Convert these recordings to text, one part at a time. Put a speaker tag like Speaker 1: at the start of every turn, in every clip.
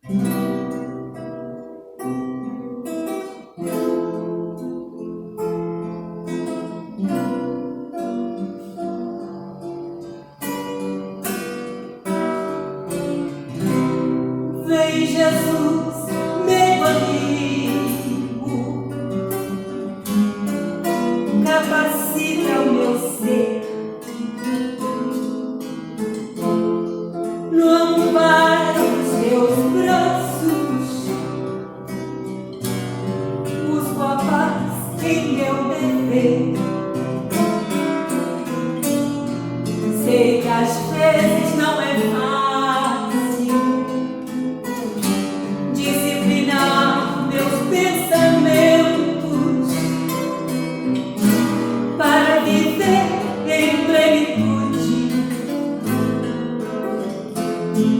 Speaker 1: Vem Jesus, meu amigo, capacita o meu ser no amparo dos teus braços. Busco a paz em meu dever. Sei que às vezes não é fácil disciplinar meus pensamentos para viver em plenitude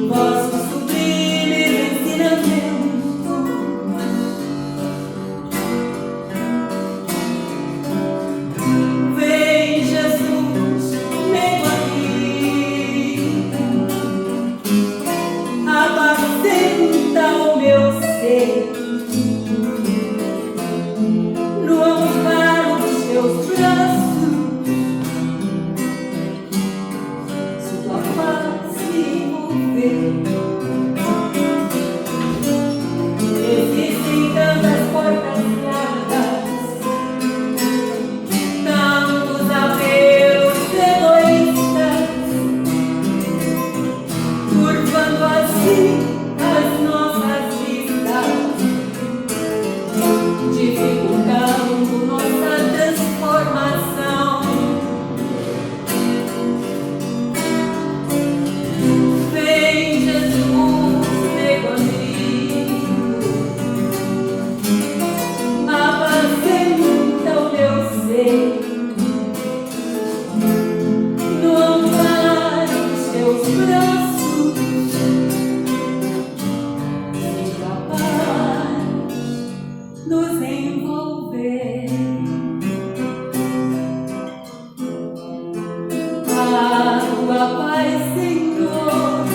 Speaker 1: vossos sublimes ensinamentos. Vem Jesus, meu amigo, apacenta o meu ser no amparo dos teus braços. Se tua paz me envolver, existem tantas portas largas, tantos apelos egoístas, curvando assim as nossas vidas, dificultando nossa transformação. Vem Jesus, meu amigo, apacenta o meu ser no amparo dos teus braços. Deixa a paz nos envolver. A tua paz, Senhor,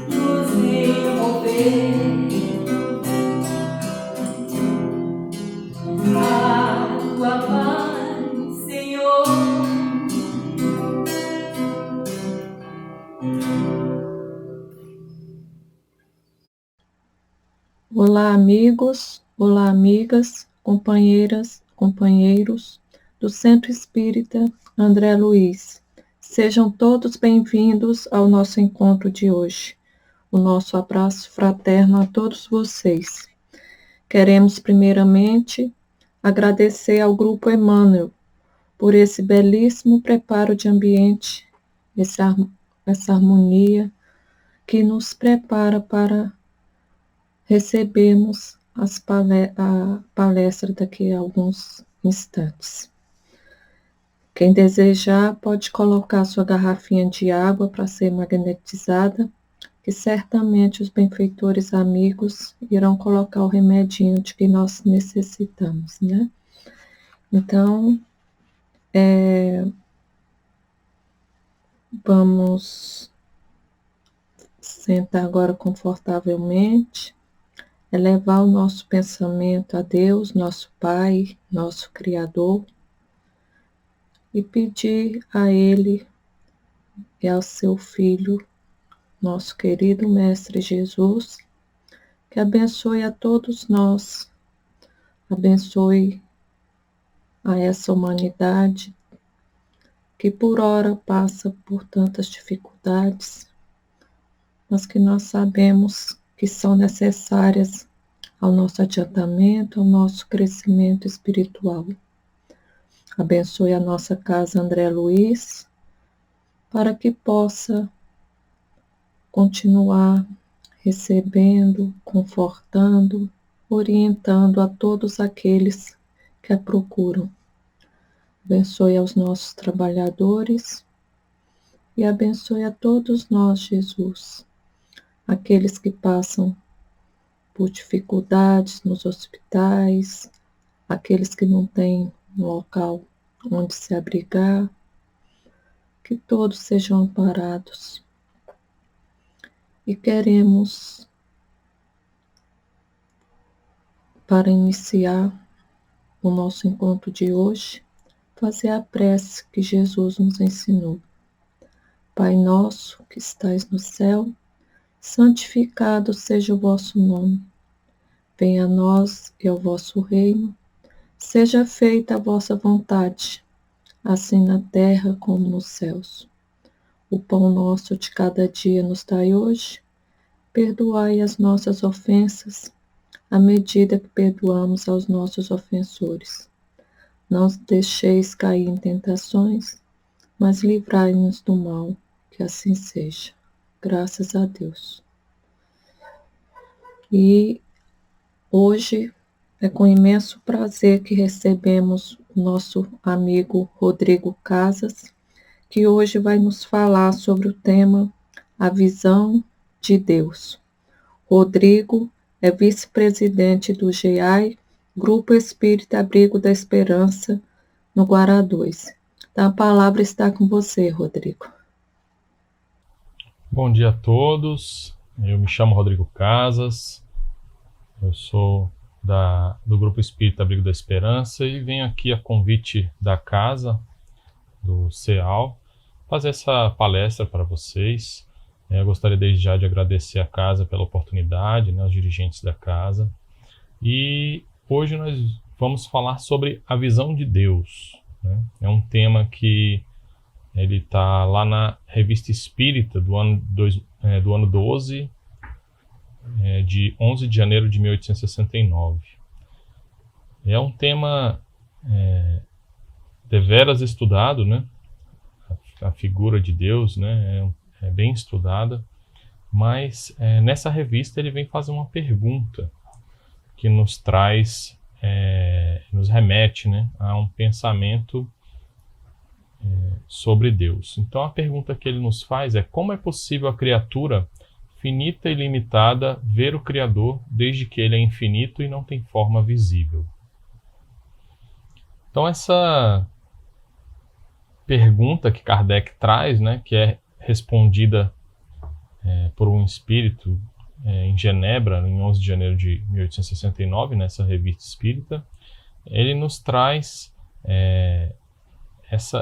Speaker 1: nos envolver. A tua paz, Senhor.
Speaker 2: Olá, amigos, olá, amigas, companheiras, companheiros do Centro Espírita André Luiz. Sejam todos bem-vindos ao nosso encontro de hoje. O nosso abraço fraterno a todos vocês. Queremos, primeiramente, agradecer ao Grupo Emmanuel por esse belíssimo preparo de ambiente, essa harmonia que nos prepara para recebermos a palestra daqui a alguns instantes. Quem desejar pode colocar sua garrafinha de água para ser magnetizada, que certamente os benfeitores amigos irão colocar o remedinho de que nós necessitamos, né? Então, vamos sentar agora confortavelmente, elevar o nosso pensamento a Deus, nosso Pai, nosso Criador, e pedir a Ele e ao seu Filho, nosso querido Mestre Jesus, que abençoe a todos nós, abençoe a essa humanidade que por ora passa por tantas dificuldades, mas que nós sabemos que são necessárias ao nosso adiantamento, ao nosso crescimento espiritual. Abençoe a nossa casa André Luiz, para que possa continuar recebendo, confortando, orientando a todos aqueles que a procuram. Abençoe aos nossos trabalhadores e abençoe a todos nós, Jesus, aqueles que passam por dificuldades nos hospitais, aqueles que não têm um local onde se abrigar, que todos sejam amparados. E queremos, para iniciar o nosso encontro de hoje, fazer a prece que Jesus nos ensinou. Pai nosso que estais no céu, santificado seja o vosso nome. Venha a nós e ao vosso reino. Seja feita a vossa vontade, assim na terra como nos céus. O pão nosso de cada dia nos dai hoje. Perdoai as nossas ofensas, à medida que perdoamos aos nossos ofensores. Não os deixeis cair em tentações, mas livrai-nos do mal, que assim seja. Graças a Deus. E hoje é com imenso prazer que recebemos o nosso amigo Rodrigo Casas, que hoje vai nos falar sobre o tema A Visão de Deus. Rodrigo é vice-presidente do GEAI, Grupo Espírita Abrigo da Esperança, no Guará 2. Então, a palavra está com você, Rodrigo.
Speaker 3: Bom dia a todos, eu me chamo Rodrigo Casas, eu sou do Grupo Espírita Abrigo da Esperança e venho aqui a convite da casa, do CEAL, fazer essa palestra para vocês. Eu gostaria desde já de agradecer a casa pela oportunidade, aos dirigentes da casa. E hoje nós vamos falar sobre a visão de Deus. É um tema que ele está lá na Revista Espírita do ano 12, de 11 de janeiro de 1869. É um tema deveras estudado, a figura de Deus, é bem estudada, mas nessa revista ele vem fazer uma pergunta que nos traz, nos remete a um pensamento sobre Deus. Então a pergunta que ele nos faz é: como é possível a criatura finita e limitada ver o Criador desde que ele é infinito e não tem forma visível? Então essa pergunta que Kardec traz, que é respondida por um espírito em Genebra, em 11 de janeiro de 1869, nessa revista espírita, ele nos traz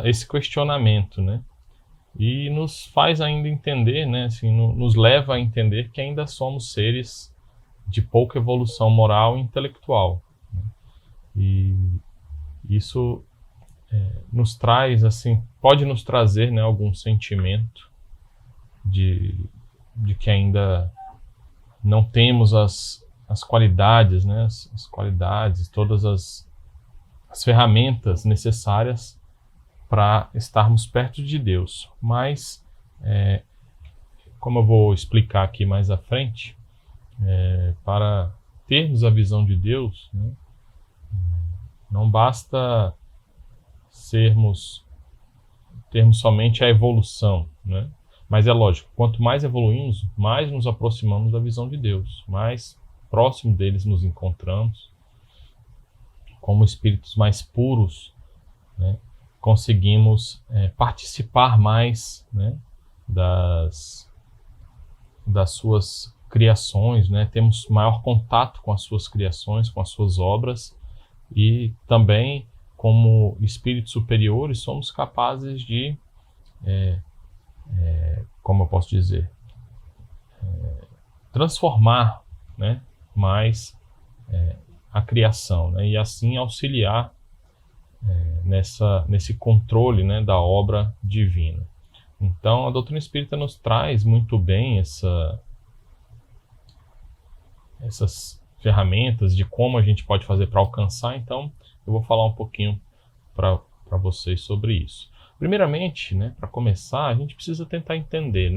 Speaker 3: esse questionamento, e nos faz ainda entender, nos leva a entender que ainda somos seres de pouca evolução moral e intelectual. E isso nos traz, pode nos trazer algum sentimento de que ainda não temos as qualidades, as qualidades, todas as ferramentas necessárias para estarmos perto de Deus. Mas, como eu vou explicar aqui mais à frente, para termos a visão de Deus, não basta termos somente a evolução, mas é lógico, quanto mais evoluímos, mais nos aproximamos da visão de Deus, mais próximo deles nos encontramos, como espíritos mais puros, conseguimos participar mais das suas criações, temos maior contato com as suas criações, com as suas obras, e também, como espíritos superiores, somos capazes de, como eu posso dizer, transformar mais a criação, e assim auxiliar nesse controle da obra divina. Então a doutrina espírita nos traz muito bem essas ferramentas de como a gente pode fazer para alcançar. Então eu vou falar um pouquinho para vocês sobre isso. Primeiramente, para começar, a gente precisa tentar entender,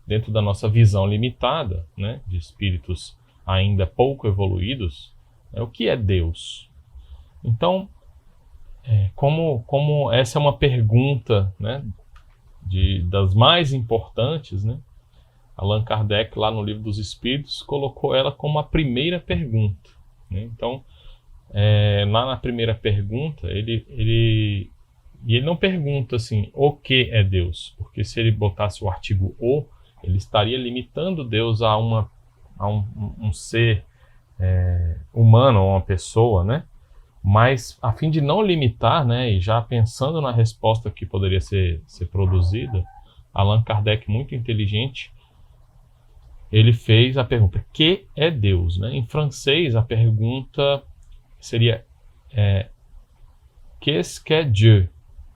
Speaker 3: dentro da nossa visão limitada, de espíritos ainda pouco evoluídos, o que é Deus. Então, como essa é uma pergunta, das mais importantes, Allan Kardec, lá no Livro dos Espíritos, colocou ela como a primeira pergunta. Então, lá na primeira pergunta, ele não pergunta assim, o que é Deus? Porque se ele botasse o artigo o, Ele estaria limitando Deus a um ser humano, uma pessoa, né? Mas, a fim de não limitar, né, e já pensando na resposta que poderia ser produzida, Allan Kardec, muito inteligente, ele fez a pergunta: que é Deus? Né? Em francês, a pergunta seria qu'est-ce qu'est Dieu?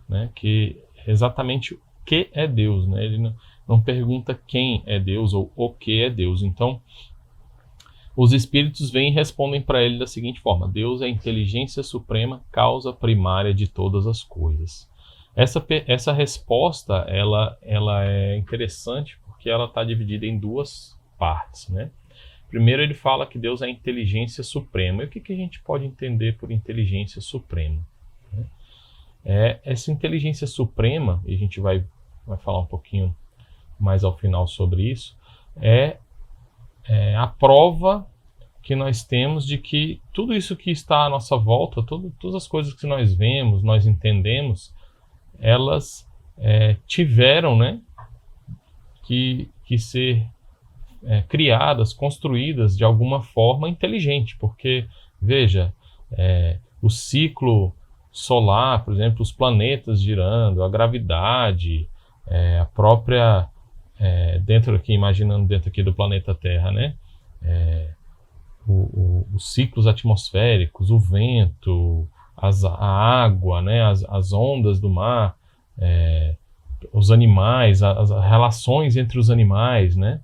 Speaker 3: Né? Que exatamente o que é Deus. Né? Ele não pergunta quem é Deus ou o que é Deus. Então, os espíritos vêm e respondem para ele da seguinte forma: Deus é a inteligência suprema, causa primária de todas as coisas. Essa resposta ela é interessante porque ela está dividida em duas partes, né? Primeiro, ele fala que Deus é a inteligência suprema. E o que a gente pode entender por inteligência suprema? Essa inteligência suprema, e a gente vai falar um pouquinho mais ao final sobre isso, é a prova que nós temos de que tudo isso que está à nossa volta, todas as coisas que nós vemos, nós entendemos, elas tiveram, né, que ser criadas, construídas de alguma forma inteligente, porque, veja, o ciclo solar, por exemplo, os planetas girando, a gravidade, a própria, imaginando dentro aqui do planeta Terra, né, os ciclos atmosféricos, o vento, a água, né, as ondas do mar, os animais, as relações entre os animais, né,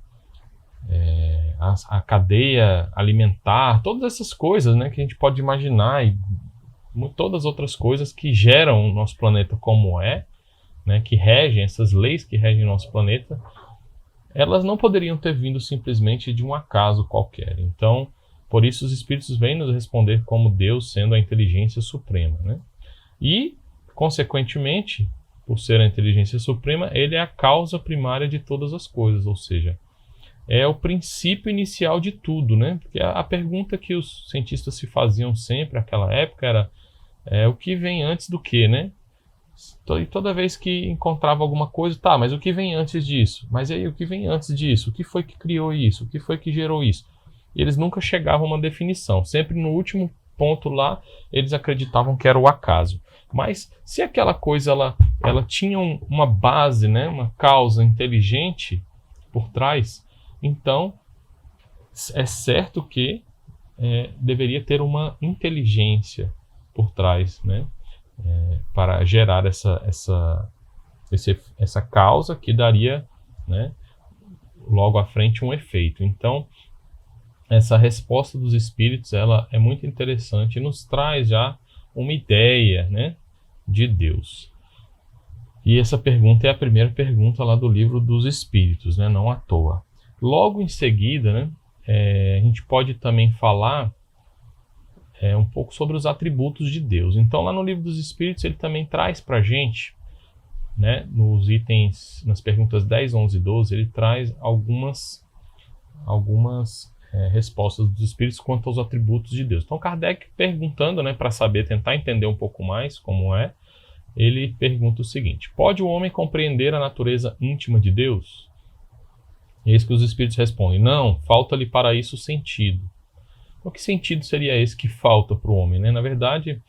Speaker 3: a cadeia alimentar, todas essas coisas, né, que a gente pode imaginar, e todas as outras coisas que geram o nosso planeta como né, que regem, essas leis que regem o nosso planeta, elas não poderiam ter vindo simplesmente de um acaso qualquer. Então, por isso os espíritos vêm nos responder como Deus sendo a inteligência suprema, né? E, consequentemente, por ser a inteligência suprema, ele é a causa primária de todas as coisas, ou seja, é o princípio inicial de tudo, né? Porque a pergunta que os cientistas se faziam sempre naquela época era o que vem antes do que, né? E toda vez que encontrava alguma coisa, tá, mas o que vem antes disso? Mas aí o que vem antes disso? O que foi que criou isso? O que foi que gerou isso? E eles nunca chegavam a uma definição. Sempre no último ponto lá, eles acreditavam que era o acaso. Mas se aquela coisa ela tinha uma base, né, uma causa inteligente por trás, então é certo que deveria ter uma inteligência por trás, né, para gerar essa causa que daria, né, logo à frente um efeito. Então, essa resposta dos espíritos ela é muito interessante e nos traz já uma ideia, né, de Deus. E essa pergunta é a primeira pergunta lá do Livro dos Espíritos, né, não à toa. Logo em seguida, né, a gente pode também falar um pouco sobre os atributos de Deus. Então, lá no Livro dos Espíritos, ele também traz para a gente, né, nos itens, nas perguntas 10, 11 e 12, ele traz algumas respostas dos Espíritos quanto aos atributos de Deus. Então, Kardec perguntando, né, para saber, tentar entender um pouco mais como ele pergunta o seguinte: pode o homem compreender a natureza íntima de Deus? E eis que os Espíritos respondem: não, falta-lhe para isso sentido. Então, que sentido seria esse que falta para o homem, né? Na verdade,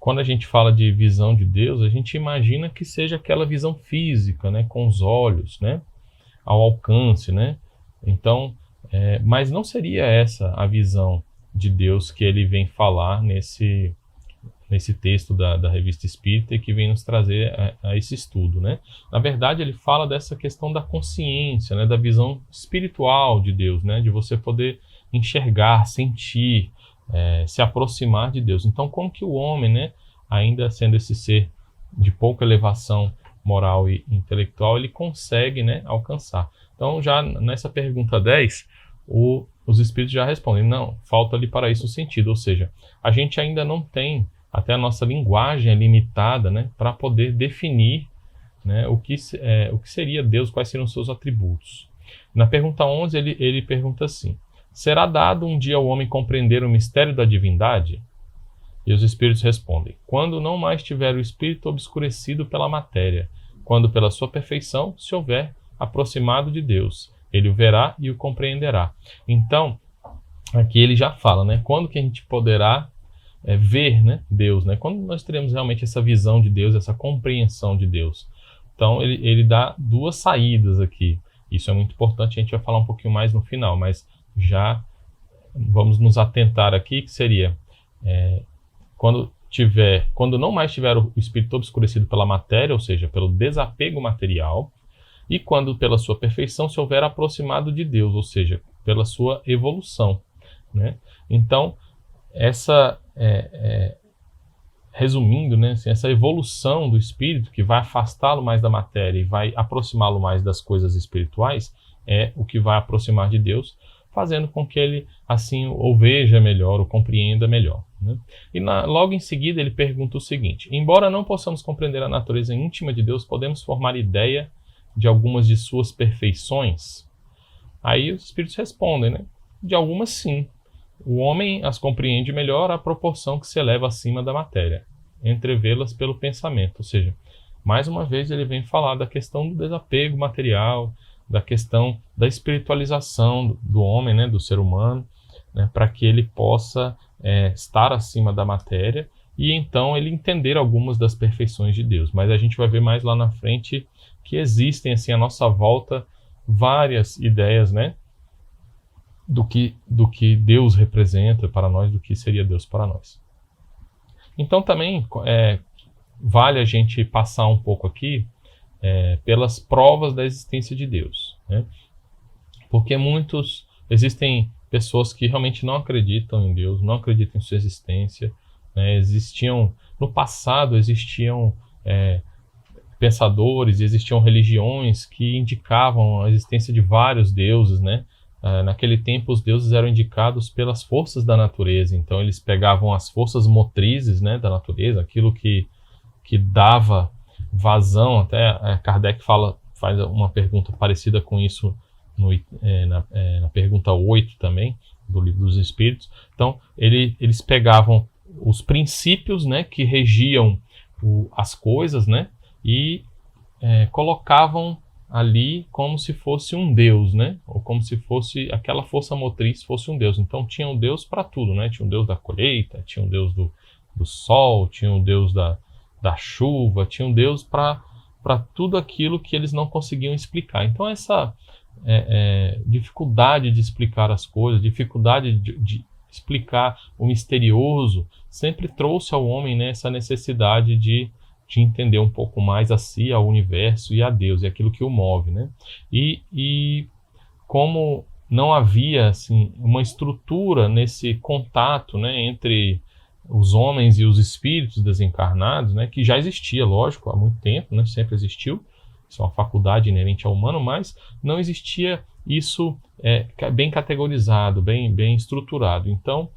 Speaker 3: quando a gente fala de visão de Deus, a gente imagina que seja aquela visão física, né, com os olhos, né, ao alcance, né? Então, mas não seria essa a visão de Deus que ele vem falar nesse texto da Revista Espírita e que vem nos trazer a esse estudo, né? Na verdade, ele fala dessa questão da consciência, né, da visão espiritual de Deus, né, de você poder enxergar, sentir, se aproximar de Deus. Então, como que o homem, né, ainda sendo esse ser de pouca elevação moral e intelectual, ele consegue, né, alcançar? Então, já nessa pergunta 10, os espíritos já respondem: não, falta-lhe para isso o sentido. Ou seja, a gente ainda não tem, até a nossa linguagem é limitada, né, para poder definir, né, o que seria Deus, quais seriam os seus atributos. Na pergunta 11, ele pergunta assim: será dado um dia ao homem compreender o mistério da divindade? E os espíritos respondem: quando não mais tiver o espírito obscurecido pela matéria, quando pela sua perfeição se houver aproximado de Deus. Ele o verá e o compreenderá. Então, aqui ele já fala, né? Quando que a gente poderá ver, né, Deus, né? Quando nós teremos realmente essa visão de Deus, essa compreensão de Deus. Então, ele dá duas saídas aqui. Isso é muito importante, a gente vai falar um pouquinho mais no final, mas já vamos nos atentar aqui, que seria quando não mais tiver o espírito obscurecido pela matéria, ou seja, pelo desapego material, e quando pela sua perfeição se houver aproximado de Deus, ou seja, pela sua evolução, né? Então, resumindo, né, assim, essa evolução do espírito que vai afastá-lo mais da matéria e vai aproximá-lo mais das coisas espirituais é o que vai aproximar de Deus, fazendo com que ele assim o veja melhor, o compreenda melhor, né? E logo em seguida ele pergunta o seguinte: embora não possamos compreender a natureza íntima de Deus, podemos formar ideia de algumas de suas perfeições? Aí os espíritos respondem, né? De algumas sim. O homem as compreende melhor à proporção que se eleva acima da matéria, entrevê-las pelo pensamento. Ou seja, mais uma vez ele vem falar da questão do desapego material, da questão da espiritualização do homem, né, do ser humano, né, para que ele possa estar acima da matéria e então ele entender algumas das perfeições de Deus. Mas a gente vai ver mais lá na frente que existem assim à nossa volta várias ideias, né, do que Deus representa para nós, do que seria Deus para nós. Então também vale a gente passar um pouco aqui pelas provas da existência de Deus, né? Porque existem pessoas que realmente não acreditam em Deus, não acreditam em sua existência, né? No passado existiam pensadores, existiam religiões que indicavam a existência de vários deuses, né? Naquele tempo os deuses eram indicados pelas forças da natureza, então eles pegavam as forças motrizes, né, da natureza, aquilo que dava vazão. Até Kardec faz uma pergunta parecida com isso na pergunta 8 também, do Livro dos Espíritos. Então eles pegavam os princípios, né, que regiam as coisas, né, e colocavam ali como se fosse um Deus, né? Ou como se fosse aquela força motriz fosse um Deus. Então tinha um Deus para tudo, né? Tinha um Deus da colheita, tinha um Deus do sol, tinha um Deus da chuva, tinha um Deus para tudo aquilo que eles não conseguiam explicar. Então essa dificuldade de explicar as coisas, dificuldade de explicar o misterioso, sempre trouxe ao homem, né, essa necessidade de entender um pouco mais a si, ao universo e a Deus, e aquilo que o move, né? E como não havia assim uma estrutura nesse contato, né, entre os homens e os espíritos desencarnados, né, que já existia, lógico, há muito tempo, né, sempre existiu, isso é uma faculdade inerente ao humano, mas não existia isso bem categorizado, bem estruturado. Então,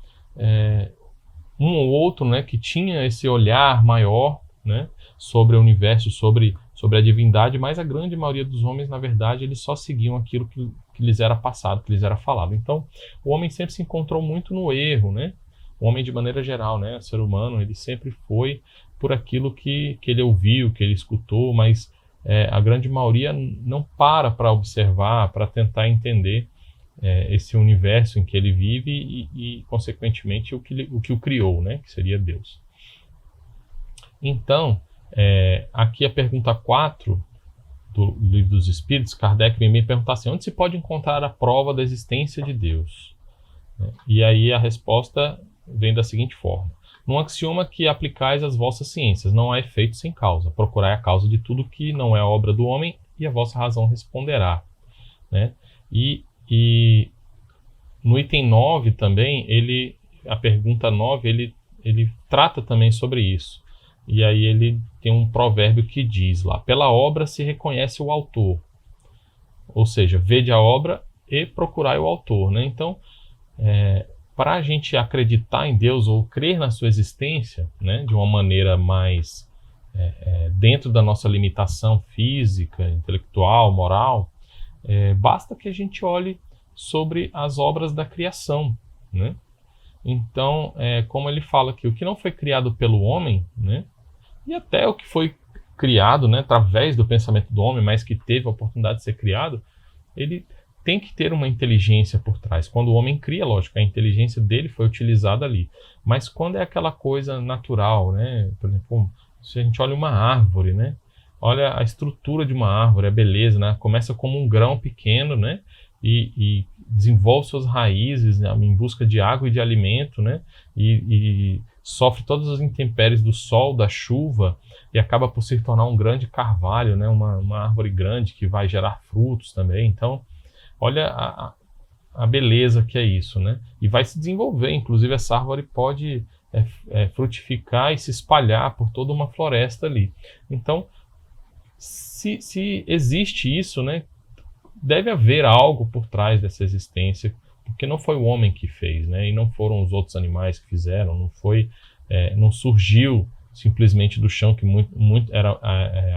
Speaker 3: um ou outro, né, que tinha esse olhar maior, né, sobre o universo, sobre a divindade, mas a grande maioria dos homens, na verdade, eles só seguiam aquilo que lhes era passado, que lhes era falado. Então, o homem sempre se encontrou muito no erro, né? O homem, de maneira geral, né, o ser humano, ele sempre foi por aquilo que ele ouviu, que ele escutou, mas a grande maioria não para observar, para tentar entender esse universo em que ele vive e consequentemente, o que o criou, né, que seria Deus. Então, aqui a pergunta 4 do Livro dos Espíritos, Kardec vem me perguntar assim: onde se pode encontrar a prova da existência de Deus? E aí a resposta vem da seguinte forma: num axioma que aplicais às vossas ciências, não há efeito sem causa. Procurai a causa de tudo que não é obra do homem e a vossa razão responderá, né? E no item 9 também, a pergunta 9, ele trata também sobre isso. E aí ele tem um provérbio que diz lá: pela obra se reconhece o autor. Ou seja, vede a obra e procurai o autor, né? Então, para a gente acreditar em Deus ou crer na sua existência, né, de uma maneira mais dentro da nossa limitação física, intelectual, moral, basta que a gente olhe sobre as obras da criação, né? Então, como ele fala aqui, o que não foi criado pelo homem, né, e até o que foi criado, né, através do pensamento do homem, mas que teve a oportunidade de ser criado, ele tem que ter uma inteligência por trás. Quando o homem cria, lógico, a inteligência dele foi utilizada ali. Mas quando é aquela coisa natural, né, por exemplo, se a gente olha uma árvore, né, olha a estrutura de uma árvore, a beleza, né, começa como um grão pequeno, né, e desenvolve suas raízes, né, em busca de água e de alimento, né, e sofre todas as intempéries do sol, da chuva, e acaba por se tornar um grande carvalho, né, uma árvore grande que vai gerar frutos também. Então, olha a beleza que é isso, né? E vai se desenvolver, inclusive essa árvore pode frutificar e se espalhar por toda uma floresta ali. Então, se existe isso, né, deve haver algo por trás dessa existência, porque não foi o homem que fez, né? E não foram os outros animais que fizeram, não surgiu simplesmente do chão, que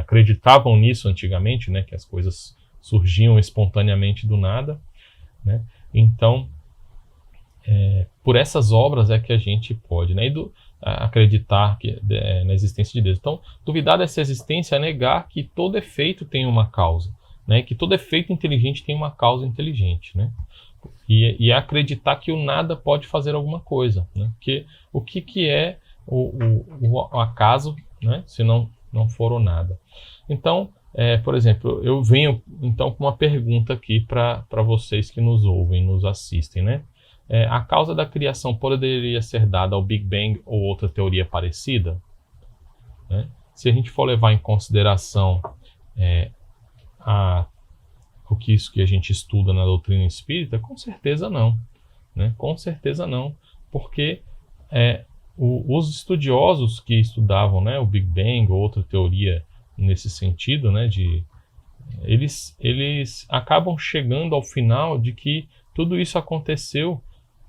Speaker 3: acreditavam nisso antigamente, né? Que as coisas surgiam espontaneamente do nada, né? Então, por essas obras é que a gente pode, né, acreditar na existência de Deus. Então, duvidar dessa existência é negar que todo efeito tem uma causa, né, que todo efeito inteligente tem uma causa inteligente, né? E acreditar que o nada pode fazer alguma coisa, né? Porque o que é o acaso, né, se não for o nada? Então, por exemplo, eu venho então com uma pergunta aqui para vocês que nos ouvem, nos assistem, né? A causa da criação poderia ser dada ao Big Bang ou outra teoria parecida? Né? Se a gente for levar em consideração isso que a gente estuda na doutrina espírita, com certeza não, né? Com certeza não, porque os estudiosos que estudavam, né, o Big Bang ou outra teoria nesse sentido, né, eles acabam chegando ao final de que tudo isso aconteceu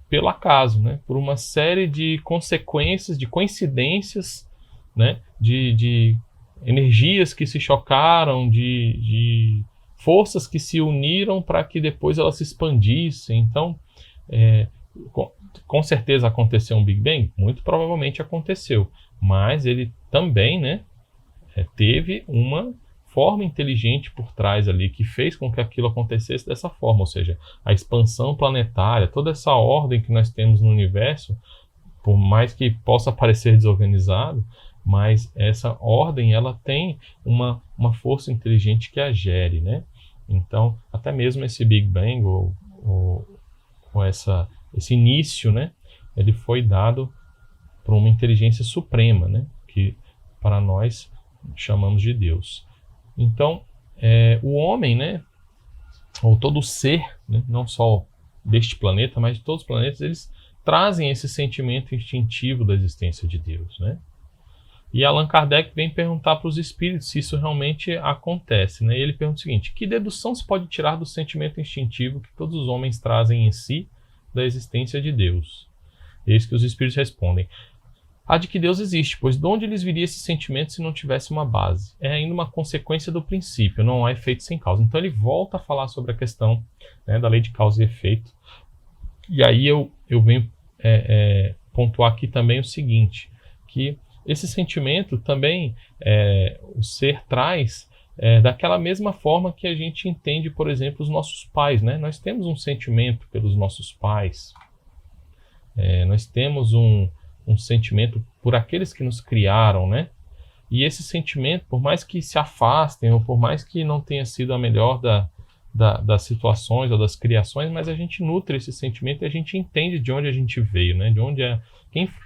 Speaker 3: pelo acaso, né, por uma série de consequências, de coincidências, né, de energias que se chocaram, de forças que se uniram para que depois elas se expandissem. Então, com certeza aconteceu um Big Bang? Muito provavelmente aconteceu, mas ele também, né, teve uma forma inteligente por trás ali que fez com que aquilo acontecesse dessa forma, ou seja, a expansão planetária, toda essa ordem que nós temos no universo, por mais que possa parecer desorganizado, mas essa ordem ela tem uma força inteligente que a gere, né? Então, até mesmo esse Big Bang ou esse início, né, ele foi dado por uma inteligência suprema, né, que para nós chamamos de Deus. Então, o homem, né, ou todo ser, né, não só deste planeta, mas de todos os planetas, eles trazem esse sentimento instintivo da existência de Deus, né? E Allan Kardec vem perguntar para os espíritos se isso realmente acontece, né? E ele pergunta o seguinte: que dedução se pode tirar do sentimento instintivo que todos os homens trazem em si da existência de Deus? Eis que os espíritos respondem: a de que Deus existe, pois de onde lhes viria esse sentimento se não tivesse uma base? É ainda uma consequência do princípio, não há efeito sem causa. Então ele volta a falar sobre a questão, né, da lei de causa e efeito. E aí eu venho pontuar aqui também o seguinte, que esse sentimento também o ser traz daquela mesma forma que a gente entende, por exemplo, os nossos pais, né? Nós temos um sentimento pelos nossos pais, nós temos um sentimento por aqueles que nos criaram, né? E esse sentimento, por mais que se afastem, ou por mais que não tenha sido a melhor das situações ou das criações, mas a gente nutre esse sentimento e a gente entende de onde a gente veio, né? De onde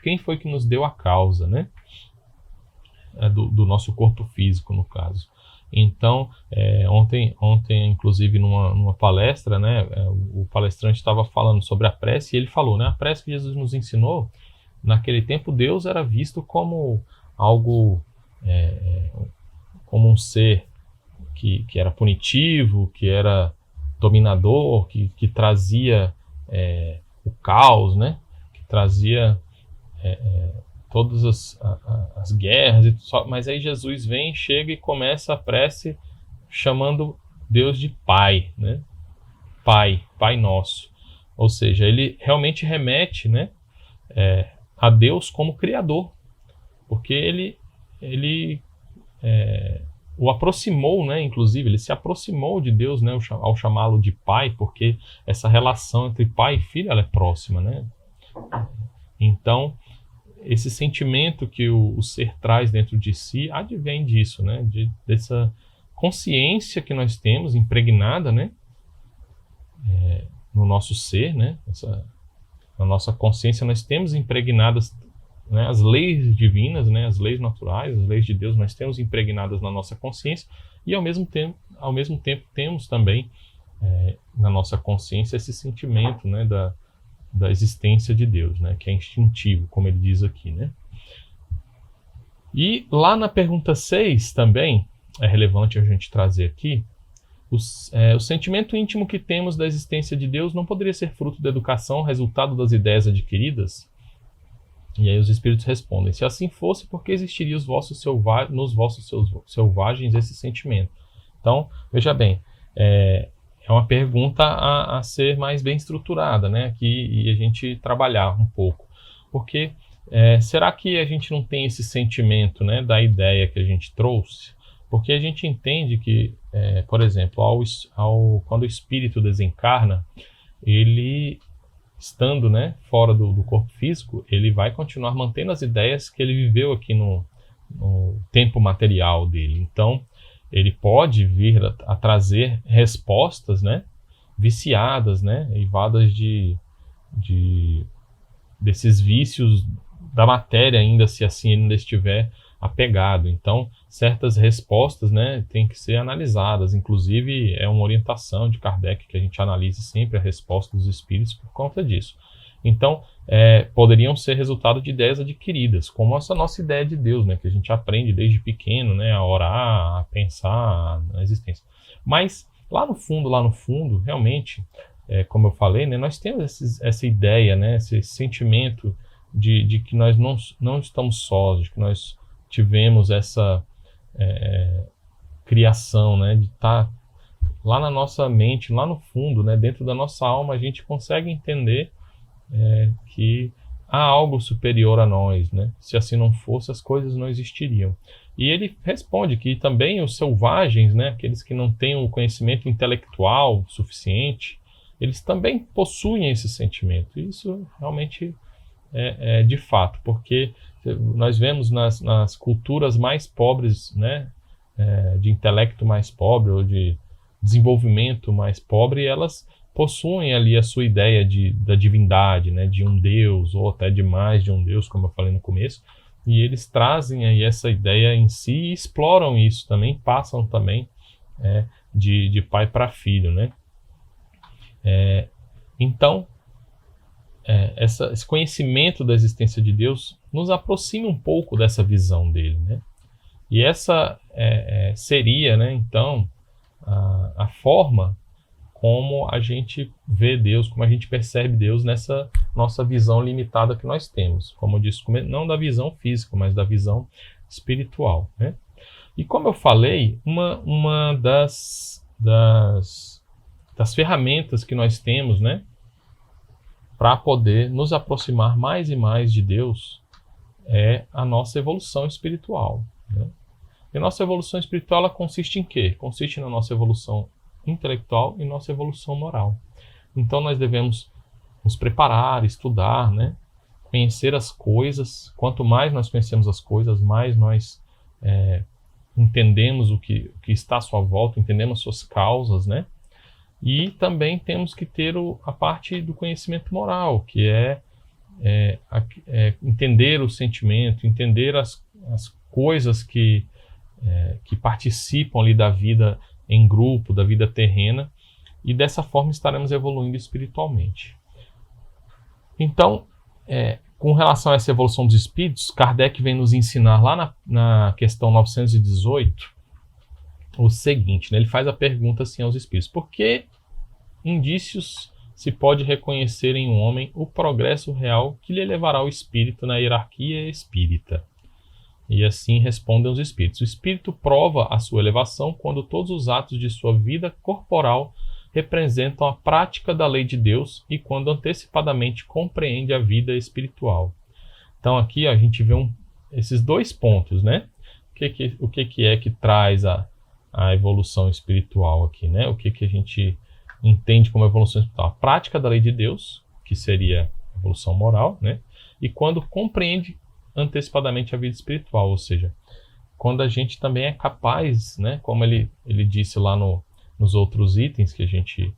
Speaker 3: quem foi que nos deu a causa, né? Do nosso corpo físico, no caso. Então, ontem, inclusive, numa palestra, né, o palestrante estava falando sobre a prece e ele falou, né, a prece que Jesus nos ensinou, naquele tempo Deus era visto como algo, como um ser que era punitivo, que era dominador, que trazia o caos, né, que trazia todas as guerras, mas aí Jesus vem, chega e começa a prece chamando Deus de Pai, né? Pai nosso. Ou seja, ele realmente remete, né, a Deus como Criador, porque ele o aproximou, né? Inclusive, ele se aproximou de Deus, né? Ao chamá-lo de pai, porque essa relação entre pai e filho, ela é próxima, né? Então, esse sentimento que o ser traz dentro de si advém disso, né? Dessa consciência que nós temos impregnada, né? No nosso ser, né? Na nossa consciência nós temos impregnadas, né, as leis divinas, né, as leis naturais, as leis de Deus, nós temos impregnadas na nossa consciência e ao mesmo tempo temos também na nossa consciência esse sentimento, né, da existência de Deus, né, que é instintivo, como ele diz aqui, né? E lá na pergunta 6 também é relevante a gente trazer aqui o sentimento íntimo que temos da existência de Deus não poderia ser fruto da educação, resultado das ideias adquiridas? E aí os espíritos respondem: se assim fosse, por que existiria nos vossos selvagens esse sentimento? Então, veja bem, é uma pergunta a ser mais bem estruturada, né? Aqui, e a gente trabalhar um pouco. Porque será que a gente não tem esse sentimento, né, da ideia que a gente trouxe? Porque a gente entende que, por exemplo, quando o espírito desencarna, ele, estando, né, fora do corpo físico, ele vai continuar mantendo as ideias que ele viveu aqui no tempo material dele. Então, ele pode vir a trazer respostas, né, viciadas, né, eivadas desses vícios da matéria, ainda se assim ele ainda estiver apegado. Então, certas respostas, né, têm que ser analisadas. Inclusive, é uma orientação de Kardec que a gente analise sempre a resposta dos espíritos por conta disso. Então, poderiam ser resultado de ideias adquiridas, como essa nossa ideia de Deus, né, que a gente aprende desde pequeno, né, a orar, a pensar na existência. Mas, lá no fundo, realmente, como eu falei, né, nós temos essa ideia, né, esse sentimento de que nós não estamos sós, de que nós tivemos essa criação, né, de estar lá na nossa mente, lá no fundo, né, dentro da nossa alma, a gente consegue entender que há algo superior a nós, né? Se assim não fosse, as coisas não existiriam. E ele responde que também os selvagens, né, aqueles que não têm o conhecimento intelectual suficiente, eles também possuem esse sentimento. E isso realmente é de fato, porque nós vemos nas culturas mais pobres, né, de intelecto mais pobre ou de desenvolvimento mais pobre, elas possuem ali a sua ideia da divindade, né, de um Deus ou até de mais de um Deus, como eu falei no começo, e eles trazem aí essa ideia em si e exploram isso também, passam também de pai para filho, né? Então, esse conhecimento da existência de Deus nos aproxima um pouco dessa visão dele, né? E essa seria, né, então, a forma como a gente vê Deus, como a gente percebe Deus nessa nossa visão limitada que nós temos. Como eu disse, não da visão física, mas da visão espiritual, né? E como eu falei, uma das ferramentas que nós temos, né, para poder nos aproximar mais e mais de Deus é a nossa evolução espiritual, né? E a nossa evolução espiritual, ela consiste em quê? Consiste na nossa evolução intelectual e nossa evolução moral. Então nós devemos nos preparar, estudar, né? Conhecer as coisas. Quanto mais nós conhecemos as coisas, mais nós entendemos o que está à sua volta, entendemos suas causas, né? E também temos que ter a parte do conhecimento moral, que é entender o sentimento, entender as coisas que participam ali da vida em grupo, da vida terrena, e dessa forma estaremos evoluindo espiritualmente. Então, com relação a essa evolução dos espíritos, Kardec vem nos ensinar lá na questão 918 o seguinte, né? Ele faz a pergunta assim aos espíritos: por que indícios se pode reconhecer em um homem o progresso real que lhe levará o espírito na hierarquia espírita? E assim respondem os espíritos: o espírito prova a sua elevação quando todos os atos de sua vida corporal representam a prática da lei de Deus e quando antecipadamente compreende a vida espiritual. Então aqui a gente vê esses dois pontos, né? que é que traz a evolução espiritual aqui, né? O que a gente entende como evolução espiritual? A prática da lei de Deus, que seria a evolução moral, né? E quando compreende antecipadamente a vida espiritual, ou seja, quando a gente também é capaz, né? Como ele disse lá nos outros itens que a gente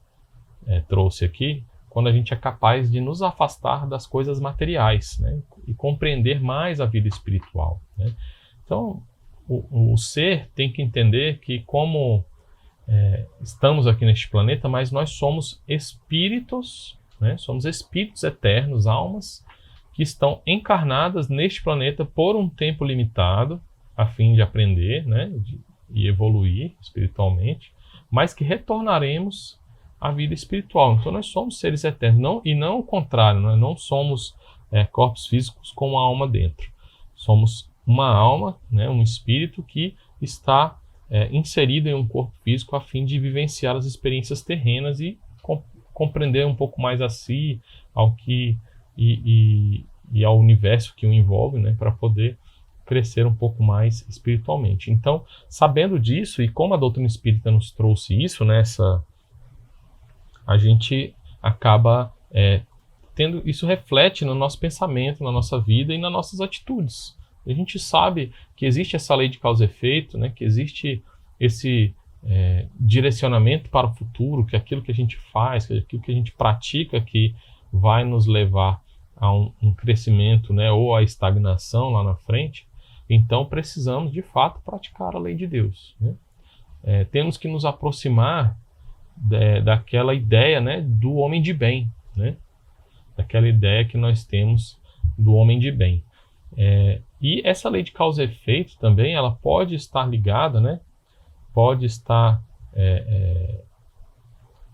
Speaker 3: trouxe aqui, quando a gente é capaz de nos afastar das coisas materiais, né? E compreender mais a vida espiritual, né? Então, o ser tem que entender que como estamos aqui neste planeta, mas nós somos espíritos, né? Somos espíritos eternos, almas, que estão encarnadas neste planeta por um tempo limitado, a fim de aprender, né? E evoluir espiritualmente, mas que retornaremos à vida espiritual. Então nós somos seres eternos, e não o contrário, nós não somos corpos físicos com uma alma dentro. Somos uma alma, né? Um espírito que está inserido em um corpo físico a fim de vivenciar as experiências terrenas e compreender um pouco mais a si, e ao universo que o envolve, né? Para poder crescer um pouco mais espiritualmente. Então, sabendo disso, e como a doutrina espírita nos trouxe isso, a gente acaba tendo isso, reflete no nosso pensamento, na nossa vida e nas nossas atitudes. A gente sabe que existe essa lei de causa e efeito, né? Que existe esse direcionamento para o futuro, que aquilo que a gente faz, que aquilo que a gente pratica, que vai nos levar a um crescimento, né? Ou a estagnação lá na frente. Então precisamos de fato praticar a lei de Deus, né? Temos que nos aproximar daquela ideia, né? Do homem de bem, né? Daquela ideia que nós temos do homem de bem. E essa lei de causa e efeito também, ela pode estar ligada, né? Pode estar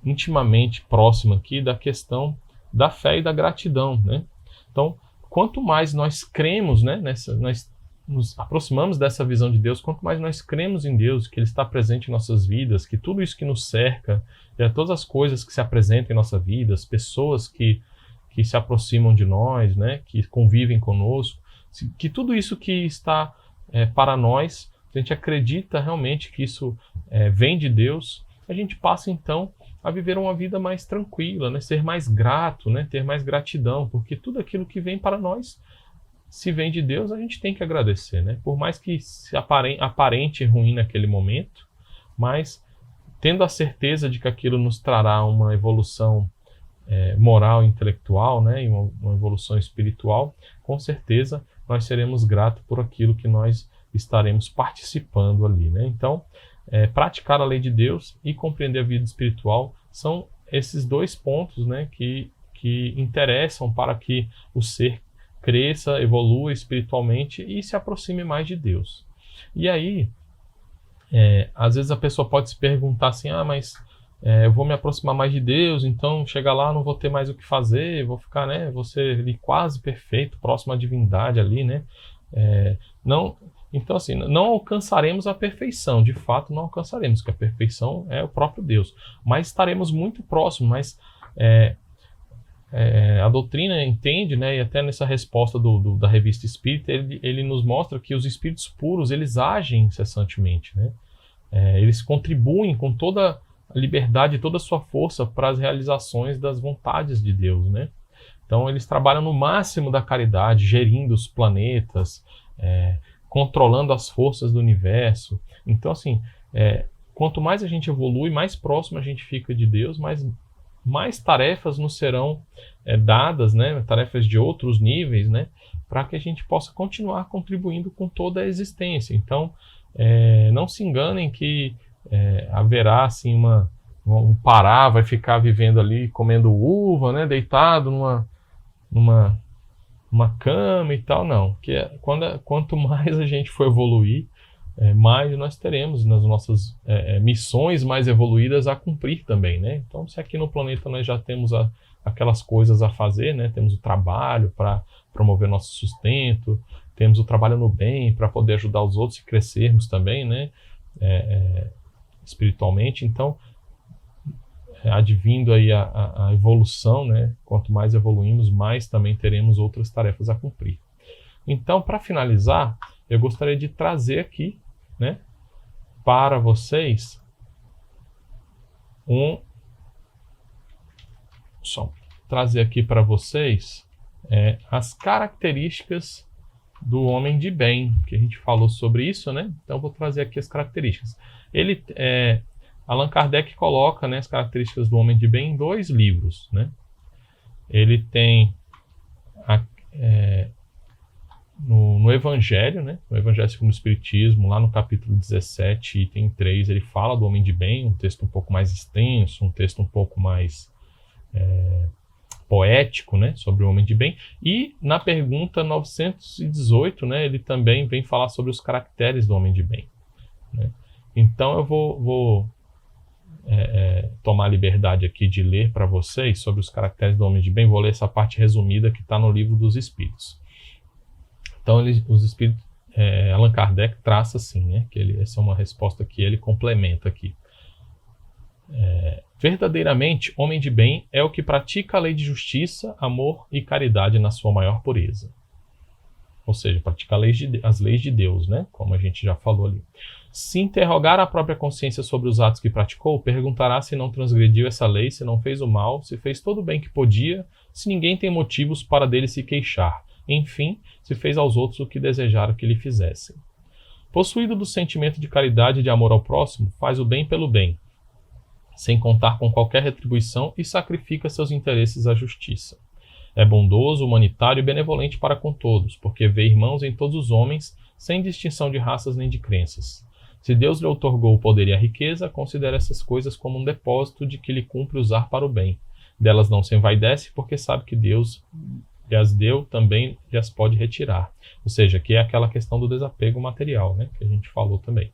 Speaker 3: intimamente próxima aqui da questão da fé e da gratidão, né? Então, quanto mais nós cremos, né? Nós nos aproximamos dessa visão de Deus, quanto mais nós cremos em Deus, que Ele está presente em nossas vidas, que tudo isso que nos cerca, todas as coisas que se apresentam em nossa vida, as pessoas que se aproximam de nós, né? Que convivem conosco, que tudo isso que está para nós, a gente acredita realmente que isso vem de Deus, a gente passa então a viver uma vida mais tranquila, né? Ser mais grato, né? Ter mais gratidão, porque tudo aquilo que vem para nós, se vem de Deus, a gente tem que agradecer, né? Por mais que se aparente ruim naquele momento, mas tendo a certeza de que aquilo nos trará uma evolução moral e intelectual, né? E uma evolução espiritual, com certeza nós seremos gratos por aquilo que nós estaremos participando ali, né? Então, praticar a lei de Deus e compreender a vida espiritual são esses dois pontos, né? Que interessam para que o ser cresça, evolua espiritualmente e se aproxime mais de Deus. E aí, às vezes a pessoa pode se perguntar assim, mas eu vou me aproximar mais de Deus, então chegar lá não vou ter mais o que fazer, vou ficar, né, vou ser ali quase perfeito, próximo à divindade ali, né? Então assim, não alcançaremos a perfeição, de fato não alcançaremos, porque a perfeição é o próprio Deus, mas estaremos muito próximos, mas a doutrina entende, né, e até nessa resposta da Revista Espírita, ele nos mostra que os espíritos puros, eles agem incessantemente, né? Eles contribuem com toda a liberdade e toda a sua força para as realizações das vontades de Deus, né? Então eles trabalham no máximo da caridade, gerindo os planetas, controlando as forças do universo. Então assim, quanto mais a gente evolui, mais próximo a gente fica de Deus, mais tarefas nos serão dadas, né? Tarefas de outros níveis, né? Para que a gente possa continuar contribuindo com toda a existência. Então, não se enganem que haverá assim um Pará, vai ficar vivendo ali comendo uva, né? Deitado numa cama e tal, não. Porque quanto mais a gente for evoluir, mais nós teremos nas nossas missões mais evoluídas a cumprir também, né? Então, se aqui no planeta nós já temos aquelas coisas a fazer, né? Temos o trabalho para promover nosso sustento, temos o trabalho no bem para poder ajudar os outros e crescermos também, né? Espiritualmente. Então, advindo aí a evolução, né? Quanto mais evoluímos, mais também teremos outras tarefas a cumprir. Então, para finalizar, eu gostaria de trazer aqui né, para vocês só trazer aqui para vocês as características do homem de bem, que a gente falou sobre isso, né? Então eu vou trazer aqui as características. Allan Kardec coloca, né, as características do homem de bem em 2 livros, né? Ele tem no Evangelho, né? No Evangelho segundo o Espiritismo, lá no capítulo 17, item 3, ele fala do homem de bem, um texto um pouco mais extenso, um texto um pouco mais poético, né, sobre o homem de bem. E na pergunta 918, né, ele também vem falar sobre os caracteres do homem de bem, né? Então eu vou tomar a liberdade aqui de ler para vocês sobre os caracteres do homem de bem. Vou ler essa parte resumida que está no Livro dos Espíritos. Então os Espíritos, Allan Kardec traça assim, né, que essa é uma resposta que ele complementa aqui. Verdadeiramente, homem de bem é o que pratica a lei de justiça, amor e caridade na sua maior pureza. Ou seja, pratica as leis de Deus, né? Como a gente já falou ali. Se interrogar a própria consciência sobre os atos que praticou, perguntará se não transgrediu essa lei, se não fez o mal, se fez todo o bem que podia, se ninguém tem motivos para dele se queixar. Enfim, se fez aos outros o que desejara que lhe fizessem. Possuído do sentimento de caridade e de amor ao próximo, faz o bem pelo bem, sem contar com qualquer retribuição, e sacrifica seus interesses à justiça. É bondoso, humanitário e benevolente para com todos, porque vê irmãos em todos os homens, sem distinção de raças nem de crenças. Se Deus lhe outorgou o poder e a riqueza, considera essas coisas como um depósito de que lhe cumpre usar para o bem. Delas não se envaidece, porque sabe que Deus lhe as deu, também lhe as pode retirar. Ou seja, que é aquela questão do desapego material, né, que a gente falou também.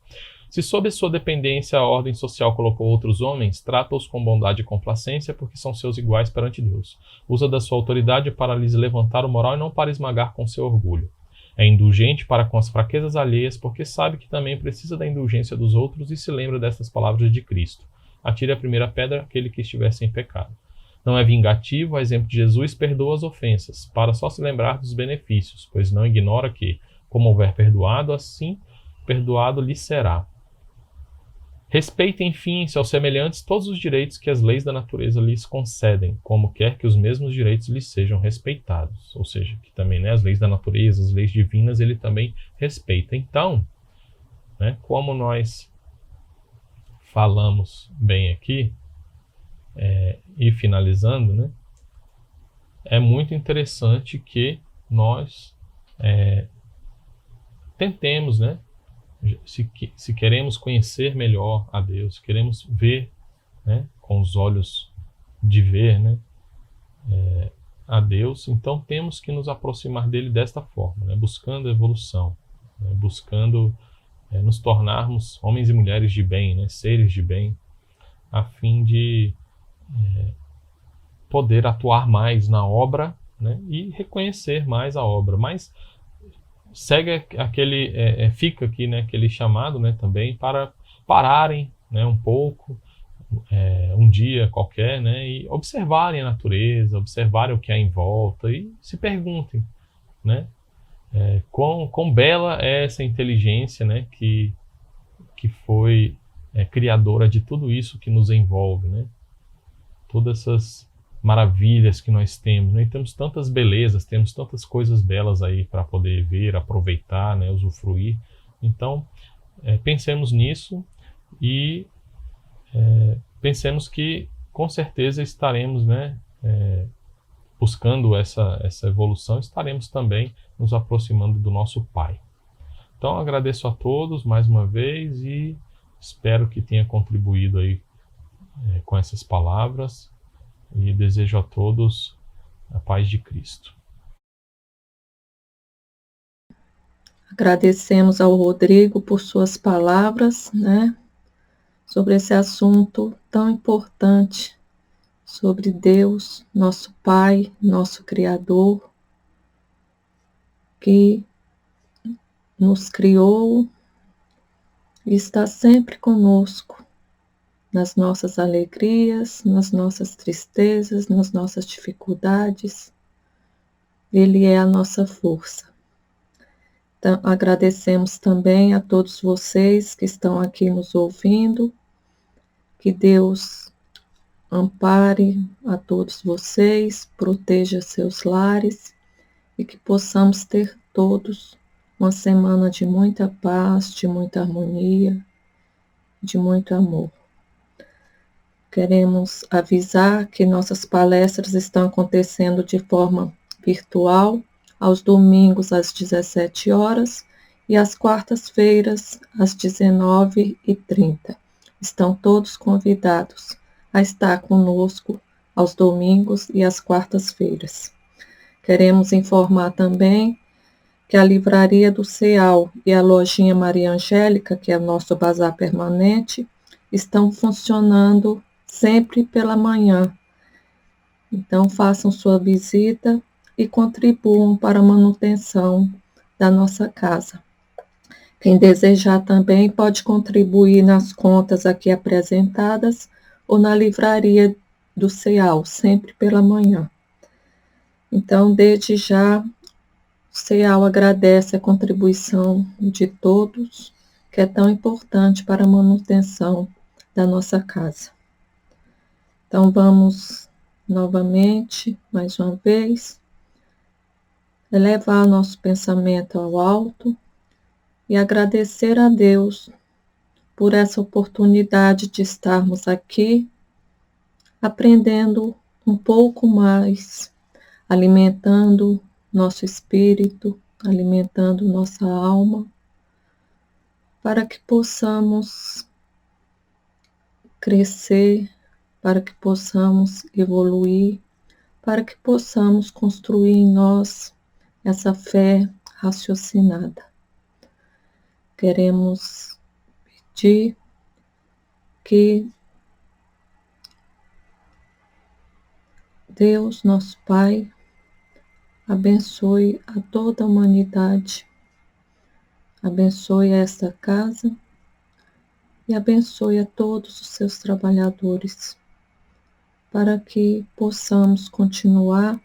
Speaker 3: Se sob sua dependência a ordem social colocou outros homens, trata-os com bondade e complacência, porque são seus iguais perante Deus. Usa da sua autoridade para lhes levantar o moral e não para esmagar com seu orgulho. É indulgente para com as fraquezas alheias, porque sabe que também precisa da indulgência dos outros e se lembra destas palavras de Cristo. Atire a primeira pedra aquele que estiver sem pecado. Não é vingativo, a exemplo de Jesus, perdoa as ofensas, para só se lembrar dos benefícios, pois não ignora que, como houver perdoado, assim perdoado lhe será. Respeita, enfim, em seus semelhantes todos os direitos que as leis da natureza lhes concedem, como quer que os mesmos direitos lhes sejam respeitados. Ou seja, que também, né, as leis da natureza, as leis divinas, ele também respeita. Então, né, como nós falamos bem aqui, e finalizando, né, é muito interessante que nós tentemos, né, se queremos conhecer melhor a Deus, queremos ver, né, com os olhos de ver, né, a Deus, então temos que nos aproximar dele desta forma, né, buscando evolução, né, buscando nos tornarmos homens e mulheres de bem, né, seres de bem, a fim de poder atuar mais na obra, né, e reconhecer mais a obra. Mas segue fica aqui, né, aquele chamado, né, também para pararem, né, um pouco, um dia qualquer, né, e observarem a natureza, observarem o que há em volta e se perguntem, né, quão bela é essa inteligência, né, que foi criadora de tudo isso que nos envolve, né, todas essas maravilhas que nós temos, né? E temos tantas belezas, temos tantas coisas belas aí para poder ver, aproveitar, né? Usufruir. Então, pensemos nisso e pensemos que com certeza estaremos, né, buscando essa evolução, estaremos também nos aproximando do nosso Pai. Então, agradeço a todos mais uma vez e espero que tenha contribuído aí com essas palavras. E desejo a todos a paz de Cristo.
Speaker 2: Agradecemos ao Rodrigo por suas palavras, né, sobre esse assunto tão importante, sobre Deus, nosso Pai, nosso Criador, que nos criou e está sempre conosco, nas nossas alegrias, nas nossas tristezas, nas nossas dificuldades. Ele é a nossa força. Agradecemos também a todos vocês que estão aqui nos ouvindo. Que Deus ampare a todos vocês, proteja seus lares e que possamos ter todos uma semana de muita paz, de muita harmonia, de muito amor. Queremos avisar que nossas palestras estão acontecendo de forma virtual, aos domingos às 17 horas e às quartas-feiras às 19h30. Estão todos convidados a estar conosco aos domingos e às quartas-feiras. Queremos informar também que a Livraria do Ceal e a Lojinha Maria Angélica, que é o nosso bazar permanente, estão funcionando sempre pela manhã. Então, façam sua visita e contribuam para a manutenção da nossa casa. Quem desejar também pode contribuir nas contas aqui apresentadas ou na Livraria do Ceal, sempre pela manhã. Então, desde já, o Ceal agradece a contribuição de todos, que é tão importante para a manutenção da nossa casa. Então, vamos novamente, mais uma vez, elevar nosso pensamento ao alto e agradecer a Deus por essa oportunidade de estarmos aqui, aprendendo um pouco mais, alimentando nosso espírito, alimentando nossa alma, para que possamos crescer, para que possamos evoluir, para que possamos construir em nós essa fé raciocinada. Queremos pedir que Deus, nosso Pai, abençoe a toda a humanidade, abençoe esta casa e abençoe a todos os seus trabalhadores, para que possamos continuar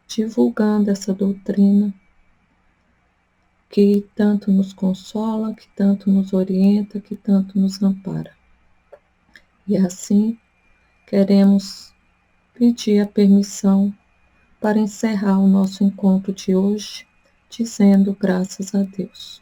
Speaker 2: divulgando essa doutrina que tanto nos consola, que tanto nos orienta, que tanto nos ampara. E assim, queremos pedir a permissão para encerrar o nosso encontro de hoje, dizendo graças a Deus.